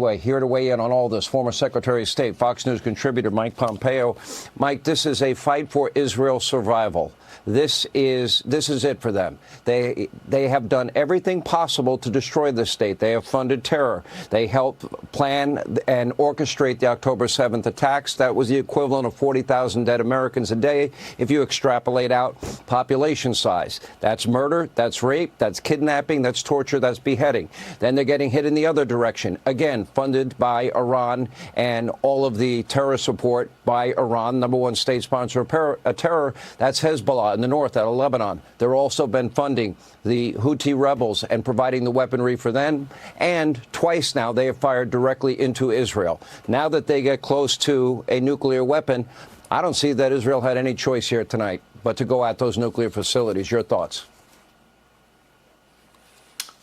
Here to weigh in on all this, former Secretary of State, Fox News contributor Mike Pompeo. Mike, this is a fight for Israel's survival. This is it for them. They have done everything possible to destroy this state. They have funded terror. They helped plan and orchestrate the October 7th attacks. That was the equivalent of 40,000 dead Americans a day if you extrapolate out population size. That's murder, that's rape, that's kidnapping, that's torture, that's beheading. Then they're getting hit in the other direction. Again, funded by Iran and all of the terror support by Iran, number one state sponsor of terror. That's Hezbollah in the north out of Lebanon. They've also been funding the Houthi rebels and providing the weaponry for them. And twice now they have fired directly into Israel. Now that they get close to a nuclear weapon, I don't see that Israel had any choice here tonight but to go at those nuclear facilities. Your thoughts?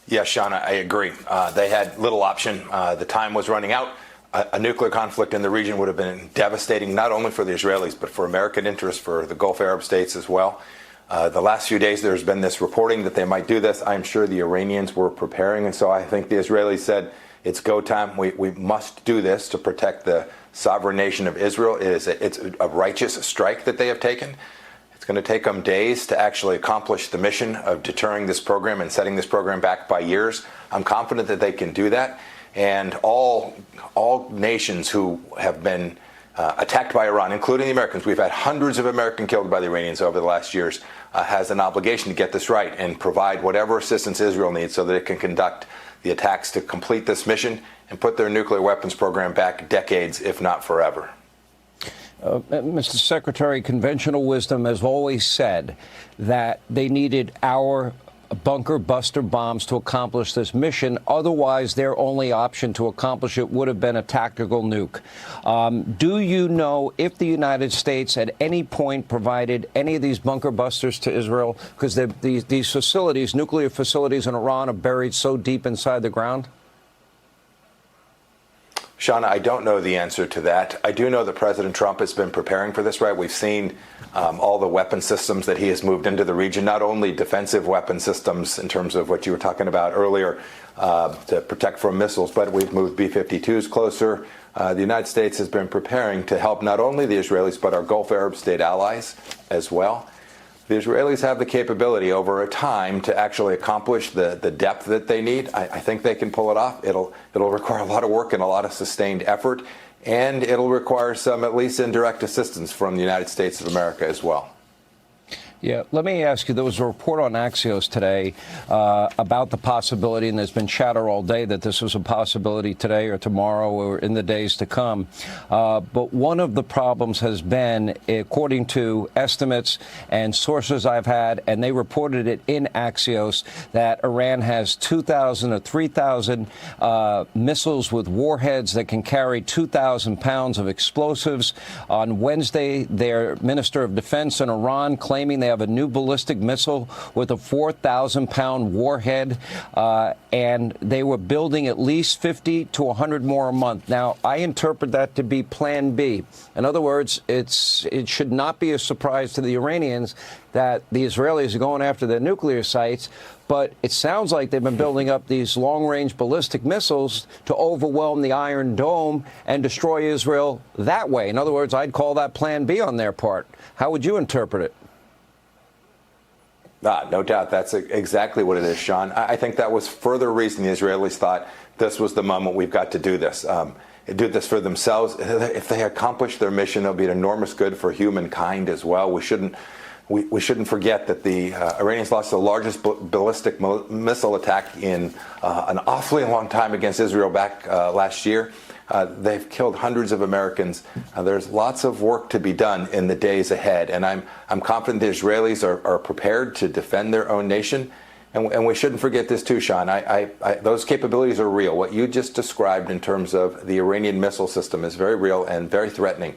Yeah, Sean, I agree. They had little option. The time was running out. A nuclear conflict in the region would have been devastating, not only for the Israelis, but for American interests, for the Gulf Arab states as well. The last few days, there's been this reporting that they might do this. I'm sure the Iranians were preparing. And so I think the Israelis said, it's go time. We must do this to protect the sovereign nation of Israel. It's a righteous strike that they have taken. It's going to take them days to actually accomplish the mission of deterring this program and setting this program back by years. I'm confident that they can do that. And all nations who have been attacked by Iran, including the Americans, we've had hundreds of Americans killed by the Iranians over the last years, has an obligation to get this right and provide whatever assistance Israel needs so that it can conduct the attacks to complete this mission and put their nuclear weapons program back decades, if not forever. Mr. Secretary, conventional wisdom has always said that they needed our bunker buster bombs to accomplish this mission. Otherwise, their only option to accomplish it would have been a tactical nuke. Do you know if the United States at any point provided any of these bunker busters to Israel? Because these facilities, nuclear facilities in Iran, are buried so deep inside the ground? Sean, I don't know the answer to that. I do know that President Trump has been preparing for this, right? We've seen all the weapon systems that he has moved into the region, not only defensive weapon systems in terms of what you were talking about earlier to protect from missiles, but we've moved B-52s closer. The United States has been preparing to help not only the Israelis, but our Gulf Arab state allies as well. The Israelis have the capability over a time to actually accomplish the depth that they need. I think they can pull it off. It'll require a lot of work and a lot of sustained effort, and it'll require some at least indirect assistance from the United States of America as well. Yeah, let me ask you, there was a report on Axios today about the possibility, and there's been chatter all day that this was a possibility today or tomorrow or in the days to come. But one of the problems has been, according to estimates and sources I've had, and they reported it in Axios, that Iran has 2,000 or 3,000 missiles with warheads that can carry 2,000 pounds of explosives. On Wednesday, their Minister of Defense in Iran claiming they have a new ballistic missile with a 4,000-pound warhead, and they were building at least 50 to 100 more a month. Now, I interpret that to be Plan B. In other words, it should not be a surprise to the Iranians that the Israelis are going after their nuclear sites, but it sounds like they've been building up these long-range ballistic missiles to overwhelm the Iron Dome and destroy Israel that way. In other words, I'd call that Plan B on their part. How would you interpret it? No doubt. That's exactly what it is, Sean. I think that was further reason the Israelis thought this was the moment we've got to do this. Do this for themselves. If they accomplish their mission, it'll be an enormous good for humankind as well. We shouldn't forget that the Iranians lost the largest ballistic missile attack in an awfully long time against Israel back last year. They've killed hundreds of Americans. There's lots of work to be done in the days ahead, and I'm confident the Israelis are prepared to defend their own nation. And we shouldn't forget this too, Sean. Those capabilities are real. What you just described in terms of the Iranian missile system is very real and very threatening.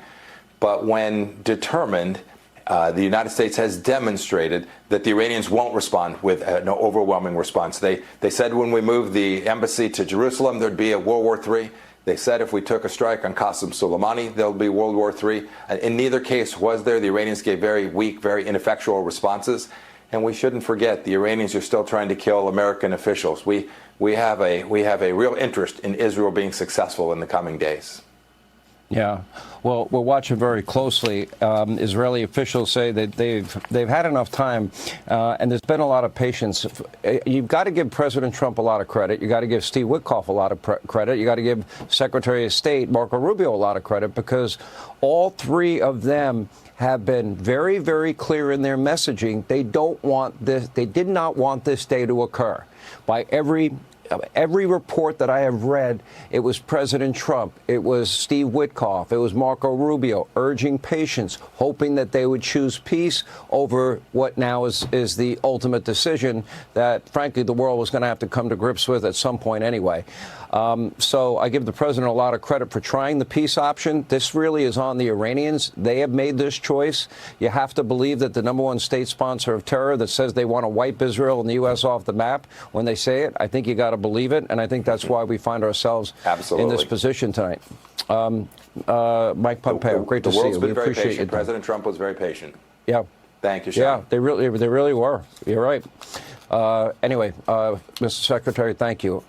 But when determined, the United States has demonstrated that the Iranians won't respond with an overwhelming response. They said when we moved the embassy to Jerusalem, there'd be a World War III. They said if we took a strike on Qasem Soleimani, there'll be World War III. In neither case was there. The Iranians gave very weak, very ineffectual responses. And we shouldn't forget the Iranians are still trying to kill American officials. We have a real interest in Israel being successful in the coming days. Yeah, well, we're watching very closely. Israeli officials say that they've had enough time, and there's been a lot of patience. You've got to give President Trump a lot of credit. You got to give Steve Witkoff a lot of credit. You got to give Secretary of State Marco Rubio a lot of credit, because all three of them have been very, very clear in their messaging. They don't want this. They did not want this day to occur. By every report that I have read, it was President Trump, it was Steve Witkoff, it was Marco Rubio urging patience, hoping that they would choose peace over what now is the ultimate decision that, frankly, the world was going to have to come to grips with at some point anyway. So I give the president a lot of credit for trying the peace option. This really is on the Iranians. They have made this choice. You have to believe that the #1 state sponsor of terror that says they want to wipe Israel and the U.S. off the map, when they say it, I think you got to believe it. And I think that's why we find ourselves in this position tonight. Mike Pompeo, great to see you. The world's been very appreciate patient. President Trump was very patient. Yeah. Thank you, Sean. Yeah, they really were. You're right. Anyway, Mr. Secretary, thank you.